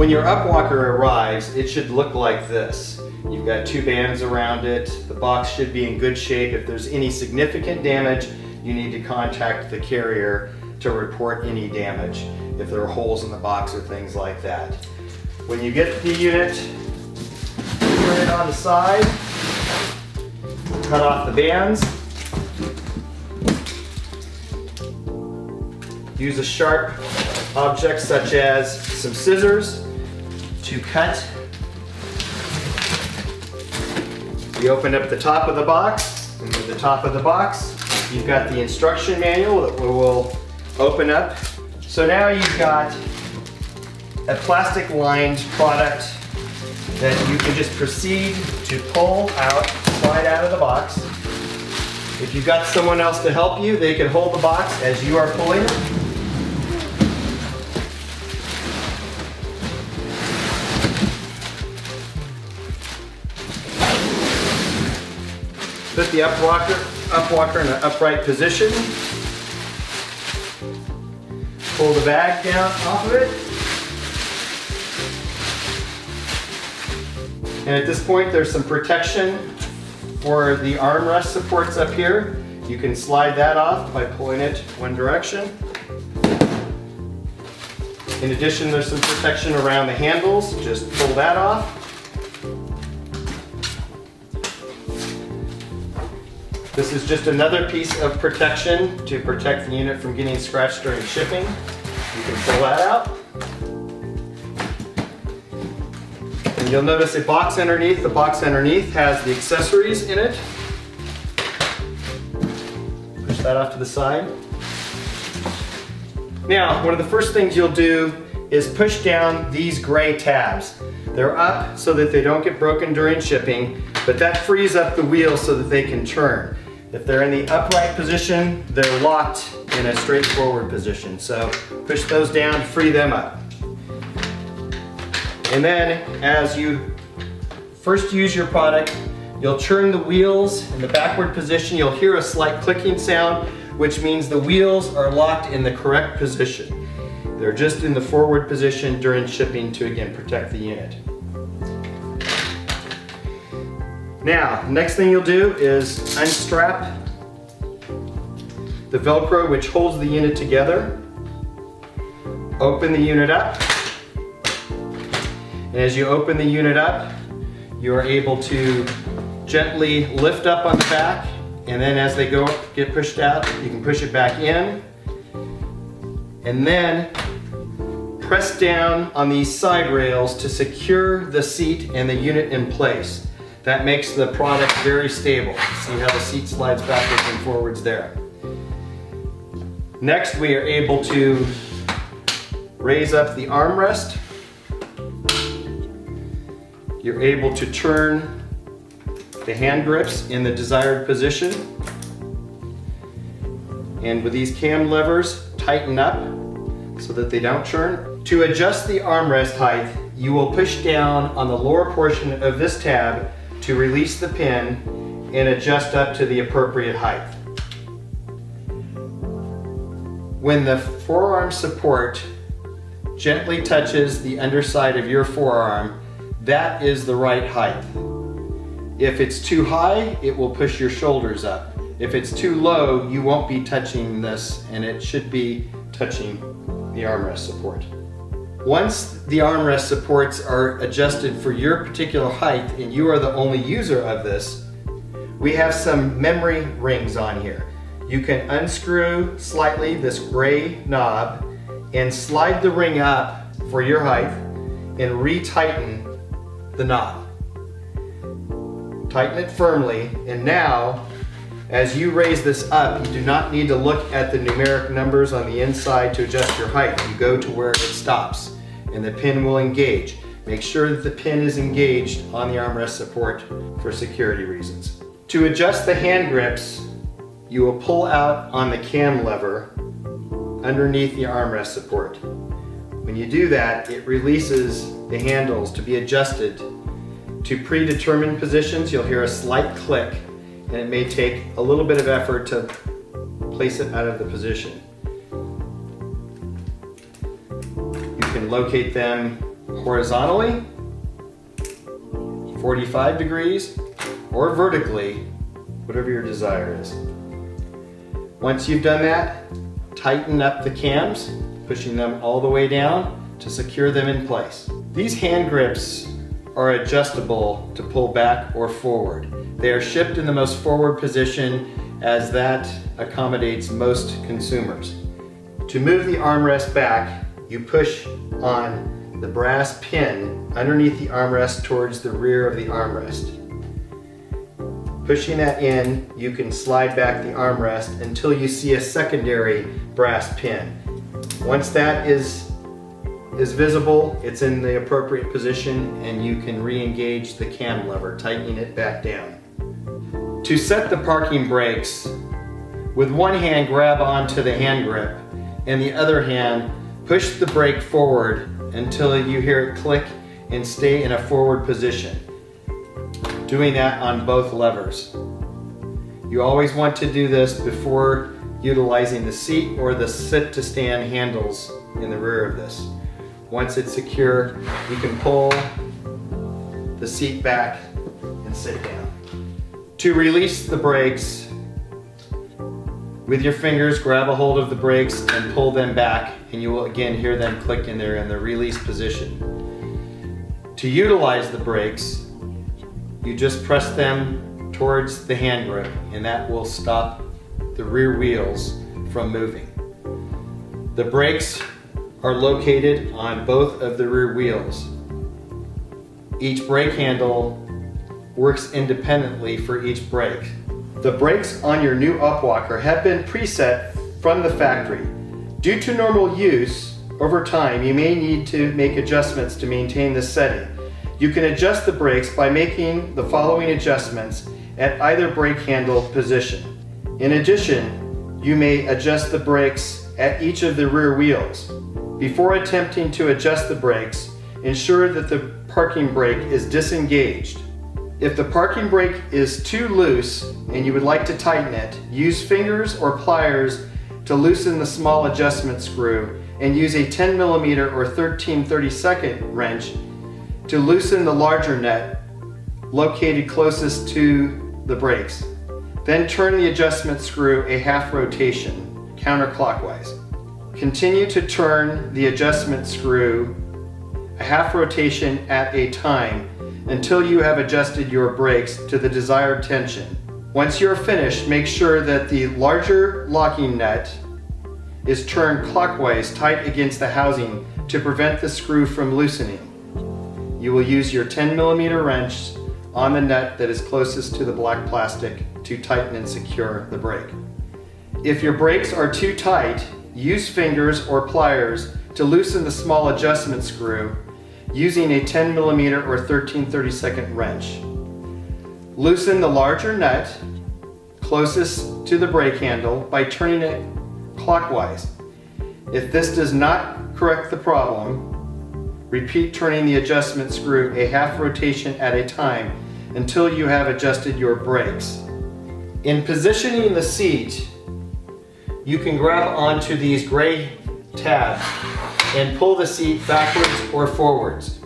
When your UPWalker arrives, it should look like this. You've got two bands around it. The box should be in good shape. If there's any significant damage, you need to contact the carrier to report any damage, if there are holes in the box or things like that. When you get the unit, turn it on the side, cut off the bands, use a sharp object such as some scissors to cut. You open up the top of the box, and with the top of the box, you've got the instruction manual that will open up. So now you've got a plastic lined product that you can just proceed to pull out, slide out of the box. If you've got someone else to help you, they can hold the box as you are pulling it. Put the UPWalker in an upright position. Pull the bag down off of it. And at this point, there's some protection for the armrest supports up here. You can slide that off by pulling it one direction. In addition, there's some protection around the handles. Just pull that off. This is just another piece of protection to protect the unit from getting scratched during shipping. You can pull that out. And you'll notice a box underneath. The box underneath has the accessories in it. Push that off to the side. Now, one of the first things you'll do is push down these gray tabs. They're up so that they don't get broken during shipping, but that frees up the wheels so that they can turn. If they're in the upright position, they're locked in a straightforward position. So push those down to free them up. And then as you first use your product, you'll turn the wheels in the backward position. You'll hear a slight clicking sound, which means the wheels are locked in the correct position. They're just in the forward position during shipping to, again, protect the unit. Now, next thing you'll do is unstrap the Velcro which holds the unit together. Open the unit up. And as you open the unit up, you are able to gently lift up on the back, and then as they get pushed out, you can push it back in. And then press down on these side rails to secure the seat and the unit in place. That makes the product very stable. See how the seat slides backwards and forwards there. Next, we are able to raise up the armrest. You're able to turn the hand grips in the desired position. And with these cam levers, tighten up so that they don't turn. To adjust the armrest height, you will push down on the lower portion of this tab to release the pin and adjust up to the appropriate height. When the forearm support gently touches the underside of your forearm, that is the right height. If it's too high, it will push your shoulders up. If it's too low, you won't be touching this, and it should be touching the armrest support. Once the armrest supports are adjusted for your particular height and you are the only user of this, we have some memory rings on here. You can unscrew slightly this gray knob and slide the ring up for your height and retighten the knob. Tighten it firmly, and now as you raise this up, you do not need to look at the numeric numbers on the inside to adjust your height. You go to where it stops and the pin will engage. Make sure that the pin is engaged on the armrest support for security reasons. To adjust the hand grips, you will pull out on the cam lever underneath the armrest support. When you do that, it releases the handles to be adjusted to predetermined positions. You'll hear a slight click, and it may take a little bit of effort to place it out of the position. You can locate them horizontally, 45 degrees, or vertically, whatever your desire is. Once you've done that, tighten up the cams, pushing them all the way down to secure them in place. These hand grips are adjustable to pull back or forward. They are shipped in the most forward position as that accommodates most consumers. To move the armrest back, you push on the brass pin underneath the armrest towards the rear of the armrest. Pushing that in, you can slide back the armrest until you see a secondary brass pin. Once that is visible, it's in the appropriate position, and you can re-engage the cam lever, tightening it back down. To set the parking brakes, with one hand grab onto the hand grip, and the other hand push the brake forward until you hear it click and stay in a forward position. Doing that on both levers. You always want to do this before utilizing the seat or the sit-to-stand handles in the rear of this. Once it's secure, you can pull the seat back and sit down. To release the brakes, with your fingers, grab a hold of the brakes and pull them back, and you will again hear them click in there in the release position. To utilize the brakes, you just press them towards the hand grip, and that will stop the rear wheels from moving. The brakes are located on both of the rear wheels. Each brake handle works independently for each brake. The brakes on your new UPWalker have been preset from the factory. Due to normal use, over time you may need to make adjustments to maintain this setting. You can adjust the brakes by making the following adjustments at either brake handle position. In addition, you may adjust the brakes at each of the rear wheels. Before attempting to adjust the brakes, ensure that the parking brake is disengaged. If the parking brake is too loose and you would like to tighten it, use fingers or pliers to loosen the small adjustment screw, and use a 10mm or 13/32 wrench to loosen the larger nut located closest to the brakes. Then turn the adjustment screw a half rotation, counterclockwise. Continue to turn the adjustment screw a half rotation at a time until you have adjusted your brakes to the desired tension. Once you're finished, make sure that the larger locking nut is turned clockwise tight against the housing to prevent the screw from loosening. You will use your 10mm wrench on the nut that is closest to the black plastic to tighten and secure the brake. If your brakes are too tight, use fingers or pliers to loosen the small adjustment screw using a 10mm or 13/32 wrench. Loosen the larger nut closest to the brake handle by turning it clockwise. If this does not correct the problem, repeat turning the adjustment screw a half rotation at a time until you have adjusted your brakes. In positioning the seat, you can grab onto these gray tabs and pull the seat backwards or forwards.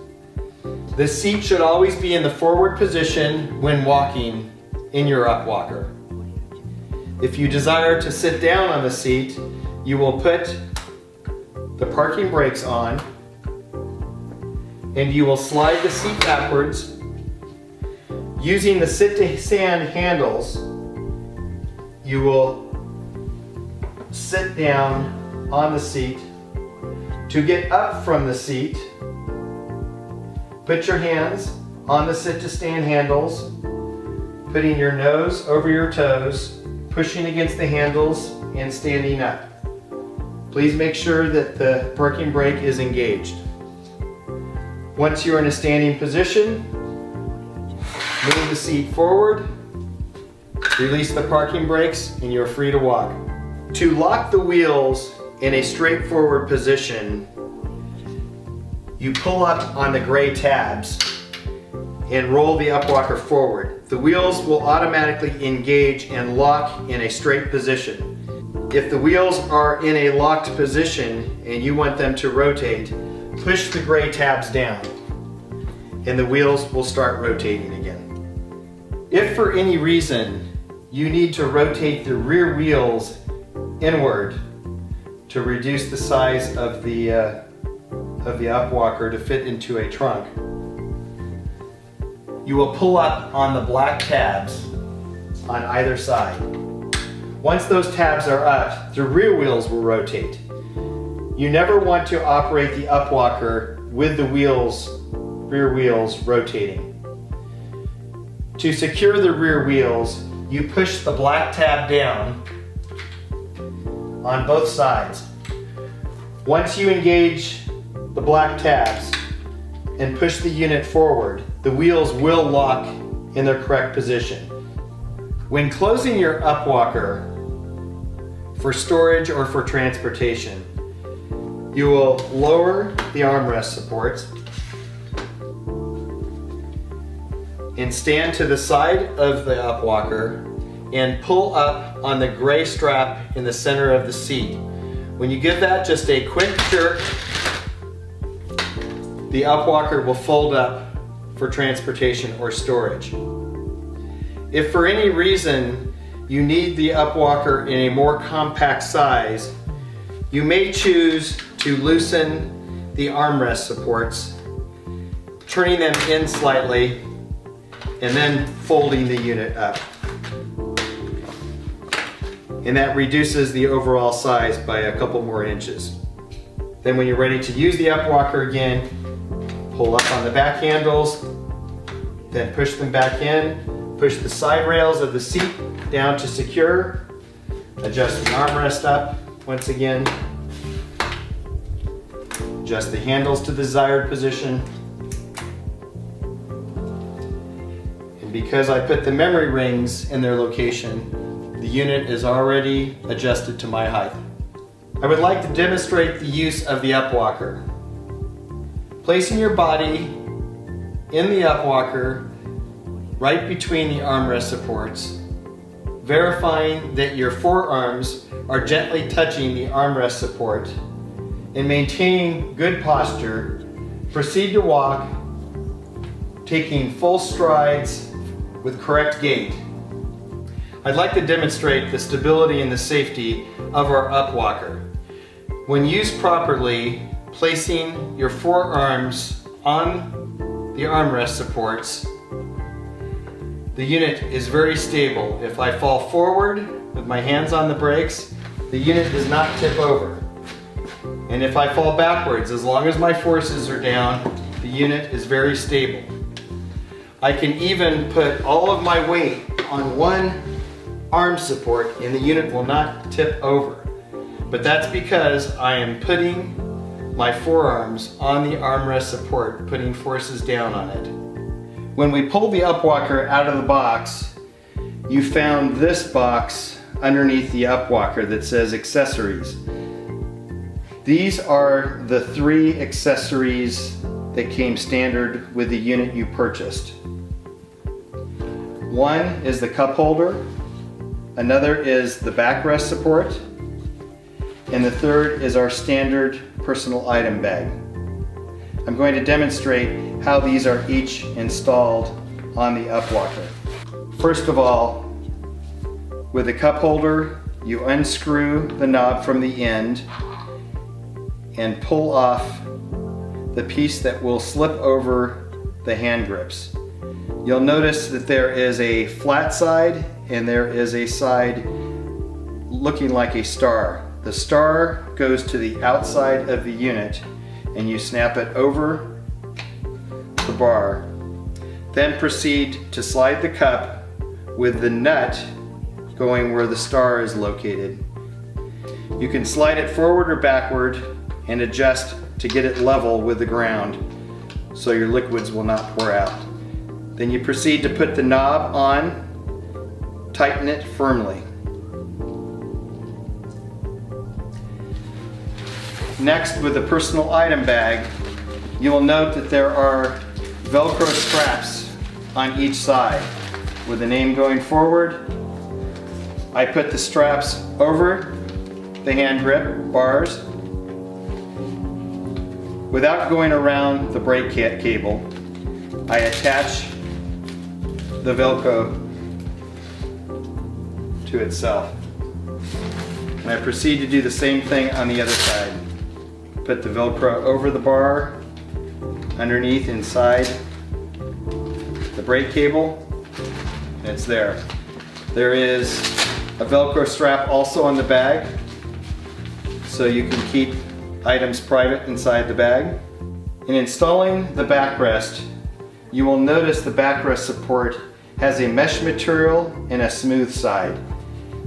The seat should always be in the forward position when walking in your UPWalker. If you desire to sit down on the seat, you will put the parking brakes on, and you will slide the seat backwards. Using the sit-to-stand handles, you will sit down on the seat. To get up from the seat, put your hands on the sit-to-stand handles, putting your nose over your toes, pushing against the handles, and standing up. Please make sure that the parking brake is engaged. Once you're in a standing position, move the seat forward, release the parking brakes, and you're free to walk. To lock the wheels in a straightforward position, you pull up on the gray tabs and roll the UPWalker forward. The wheels will automatically engage and lock in a straight position. If the wheels are in a locked position and you want them to rotate, push the gray tabs down and the wheels will start rotating again. If for any reason you need to rotate the rear wheels inward to reduce the size of the UPWalker to fit into a trunk, you will pull up on the black tabs on either side. Once those tabs are up, the rear wheels will rotate. You never want to operate the UPWalker with the rear wheels rotating. To secure the rear wheels, you push the black tab down on both sides. Once you engage the black tabs and push the unit forward, the wheels will lock in their correct position. When closing your UPWalker for storage or for transportation, you will lower the armrest supports and stand to the side of the UPWalker and pull up on the gray strap in the center of the seat. When you give that just a quick jerk, the UPWalker will fold up for transportation or storage. If for any reason you need the UPWalker in a more compact size, you may choose to loosen the armrest supports, turning them in slightly and then folding the unit up. And that reduces the overall size by a couple more inches. Then when you're ready to use the UPWalker again, pull up on the back handles, then push them back in, push the side rails of the seat down to secure, adjust the armrest up once again, adjust the handles to the desired position. And because I put the memory rings in their location, the unit is already adjusted to my height. I would like to demonstrate the use of the UPWalker. Placing your body in the UPWalker right between the armrest supports, verifying that your forearms are gently touching the armrest support, and maintaining good posture, proceed to walk, taking full strides with correct gait. I'd like to demonstrate the stability and the safety of our UPWalker. When used properly, placing your forearms on the armrest supports, the unit is very stable. If I fall forward with my hands on the brakes, the unit does not tip over. And if I fall backwards, as long as my forces are down, the unit is very stable. I can even put all of my weight on one arm support and the unit will not tip over. But that's because I am putting my forearms on the armrest support, putting forces down on it. When we pulled the UPWalker out of the box, you found this box underneath the UPWalker that says accessories. These are the 3 accessories that came standard with the unit you purchased. One is the cup holder, another is the backrest support, and the third is our standard personal item bag. I'm going to demonstrate how these are each installed on the UPWalker. First of all, with the cup holder, you unscrew the knob from the end and pull off the piece that will slip over the hand grips. You'll notice that there is a flat side and there is a side looking like a star. The star goes to the outside of the unit and you snap it over the bar. Then proceed to slide the cup with the nut going where the star is located. You can slide it forward or backward and adjust to get it level with the ground so your liquids will not pour out. Then you proceed to put the knob on, tighten it firmly. Next, with the personal item bag, you will note that there are Velcro straps on each side. With the name going forward, I put the straps over the hand grip bars. Without going around the brake cable, I attach the Velcro to itself. And I proceed to do the same thing on the other side. Put the Velcro over the bar, underneath, inside the brake cable, and it's there. There is a Velcro strap also on the bag, so you can keep items private inside the bag. In installing the backrest, you will notice the backrest support has a mesh material and a smooth side.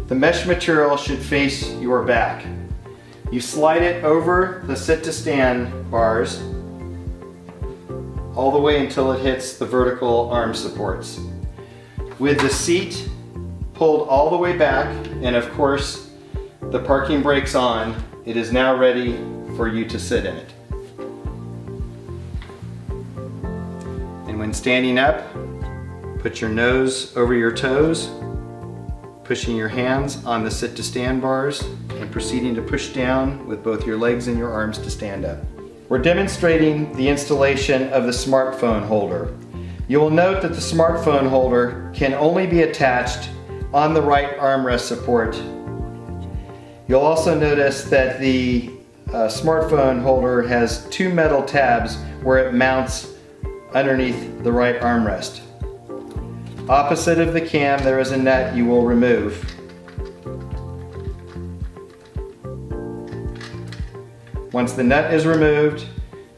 The mesh material should face your back. You slide it over the sit-to-stand bars all the way until it hits the vertical arm supports. With the seat pulled all the way back, and of course the parking brakes on, it is now ready for you to sit in it. And when standing up, put your nose over your toes, pushing your hands on the sit-to-stand bars and proceeding to push down with both your legs and your arms to stand up. We're demonstrating the installation of the smartphone holder. You will note that the smartphone holder can only be attached on the right armrest support. You'll also notice that the smartphone holder has two metal tabs where it mounts underneath the right armrest. Opposite of the cam, there is a nut you will remove. Once the nut is removed,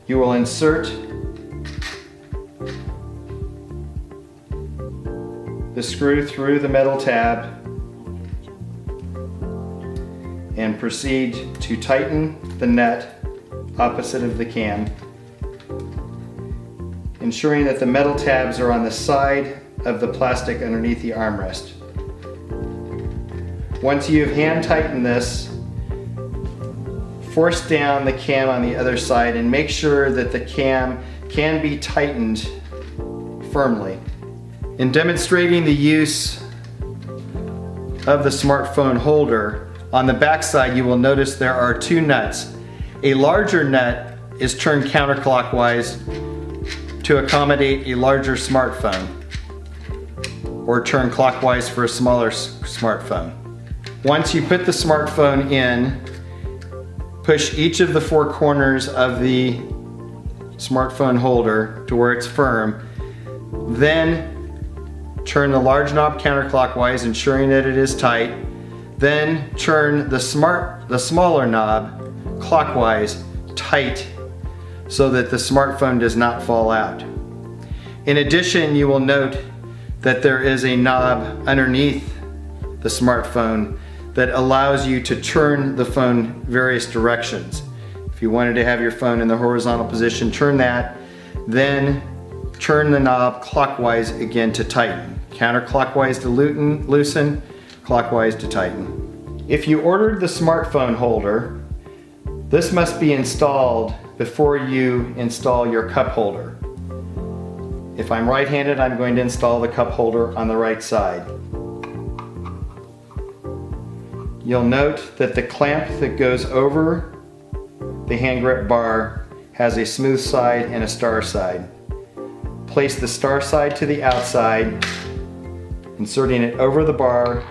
you will insert the screw through the metal tab and proceed to tighten the nut opposite of the cam, ensuring that the metal tabs are on the side of the plastic underneath the armrest. Once you've hand tightened this, force down the cam on the other side and make sure that the cam can be tightened firmly. In demonstrating the use of the smartphone holder, on the back side you will notice there are two nuts. A larger nut is turned counterclockwise to accommodate a larger smartphone, or turn clockwise for a smaller smartphone. Once you put the smartphone in, push each of the four corners of the smartphone holder to where it's firm. Then turn the large knob counterclockwise, ensuring that it is tight. Then turn the smaller knob clockwise, tight, so that the smartphone does not fall out. In addition, you will note that there is a knob underneath the smartphone that allows you to turn the phone various directions. If you wanted to have your phone in the horizontal position, turn that, then turn the knob clockwise again to tighten. Counterclockwise to loosen, clockwise to tighten. If you ordered the smartphone holder, this must be installed before you install your cup holder. If I'm right-handed, I'm going to install the cup holder on the right side. You'll note that the clamp that goes over the hand grip bar has a smooth side and a star side. Place the star side to the outside, inserting it over the bar,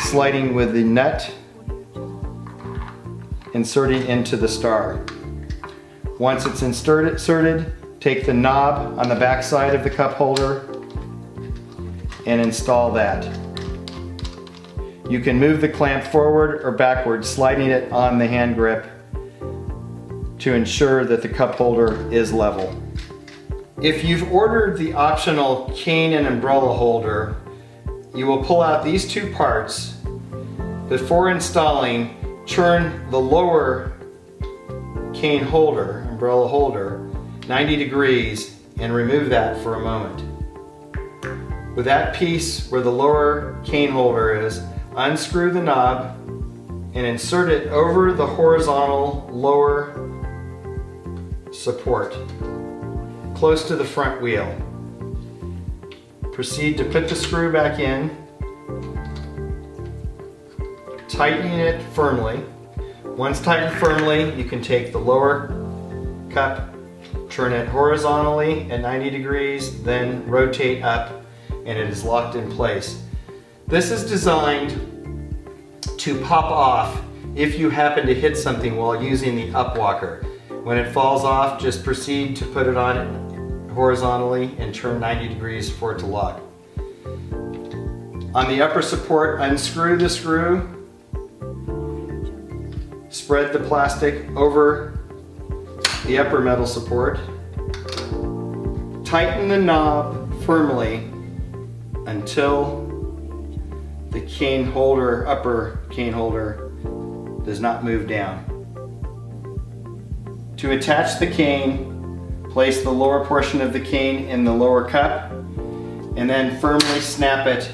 sliding with the nut, inserting into the star. Once it's inserted, take the knob on the back side of the cup holder and install that. You can move the clamp forward or backward, sliding it on the hand grip to ensure that the cup holder is level. If you've ordered the optional cane and umbrella holder, you will pull out these two parts. Before installing, turn the lower cane holder, umbrella holder, 90 degrees and remove that for a moment. With that piece where the lower cane holder is, unscrew the knob and insert it over the horizontal lower support, close to the front wheel. Proceed to put the screw back in, tightening it firmly. Once tightened firmly, you can take the lower cup, turn it horizontally at 90 degrees, then rotate up, and it is locked in place. This is designed to pop off if you happen to hit something while using the UPWalker. When it falls off, just proceed to put it on horizontally and turn 90 degrees for it to lock. On the upper support, unscrew the screw, spread the plastic over the upper metal support, tighten the knob firmly until the cane holder, upper cane holder, does not move down. To attach the cane, place the lower portion of the cane in the lower cup and then firmly snap it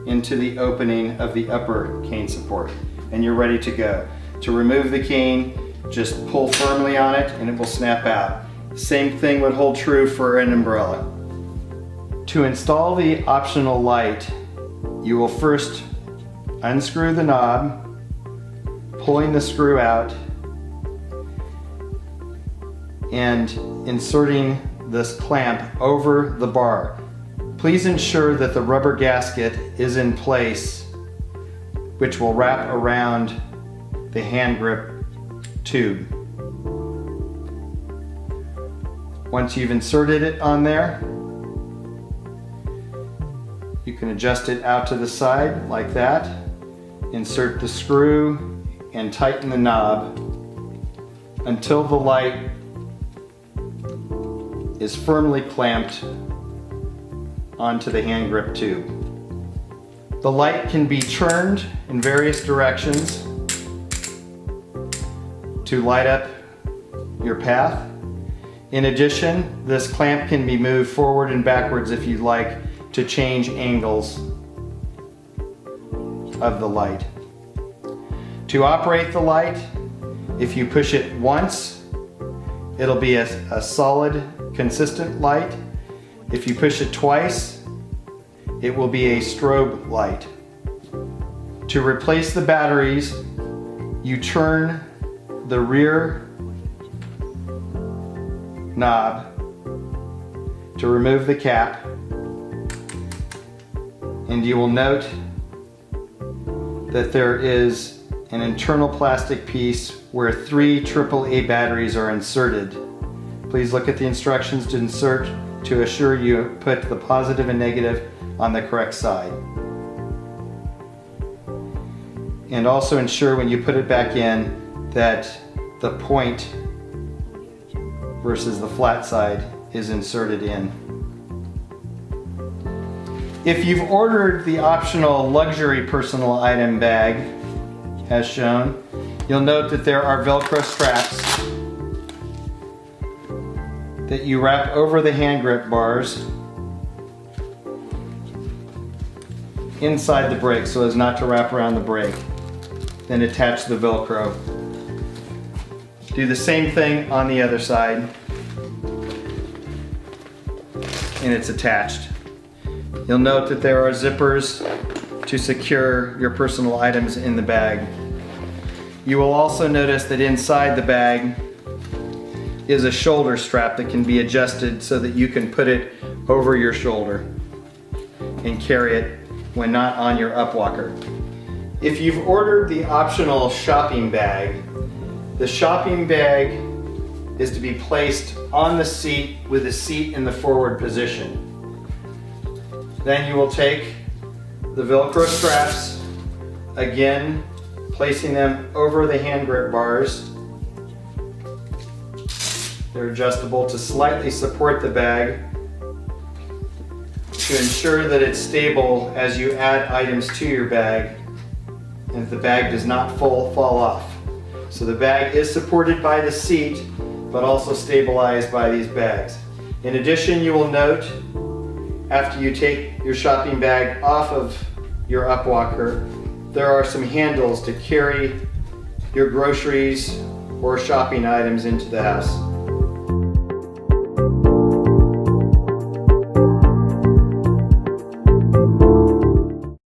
into the opening of the upper cane support, and you're ready to go. To remove the cane, just pull firmly on it and it will snap out. Same thing would hold true for an umbrella. To install the optional light, you will first unscrew the knob, pulling the screw out and inserting this clamp over the bar. Please ensure that the rubber gasket is in place, which will wrap around the hand grip tube. Once you've inserted it on there, you can adjust it out to the side like that, insert the screw, and tighten the knob until the light is firmly clamped onto the hand grip tube. The light can be turned in various directions to light up your path. In addition, this clamp can be moved forward and backwards if you'd like to change angles of the light. To operate the light, if you push it once, it'll be a solid, consistent light. If you push it twice, it will be a strobe light. To replace the batteries, you turn the rear knob to remove the cap, and you will note that there is an internal plastic piece where 3 AAA batteries are inserted. Please look at the instructions to insert to assure you put the positive and negative on the correct side. And also ensure when you put it back in that the point versus the flat side is inserted in. If you've ordered the optional luxury personal item bag, as shown, you'll note that there are Velcro straps that you wrap over the hand grip bars inside the brake so as not to wrap around the brake. Then attach the Velcro. Do the same thing on the other side, and it's attached. You'll note that there are zippers to secure your personal items in the bag. You will also notice that inside the bag is a shoulder strap that can be adjusted so that you can put it over your shoulder and carry it when not on your UPWalker. If you've ordered the optional shopping bag, the shopping bag is to be placed on the seat with the seat in the forward position. Then you will take the Velcro straps, again placing them over the hand grip bars. They're adjustable to slightly support the bag to ensure that it's stable as you add items to your bag and the bag does not fall off. So the bag is supported by the seat but also stabilized by these bags. In addition, you will note after you take your shopping bag off of your UPWalker, there are some handles to carry your groceries or shopping items into the house.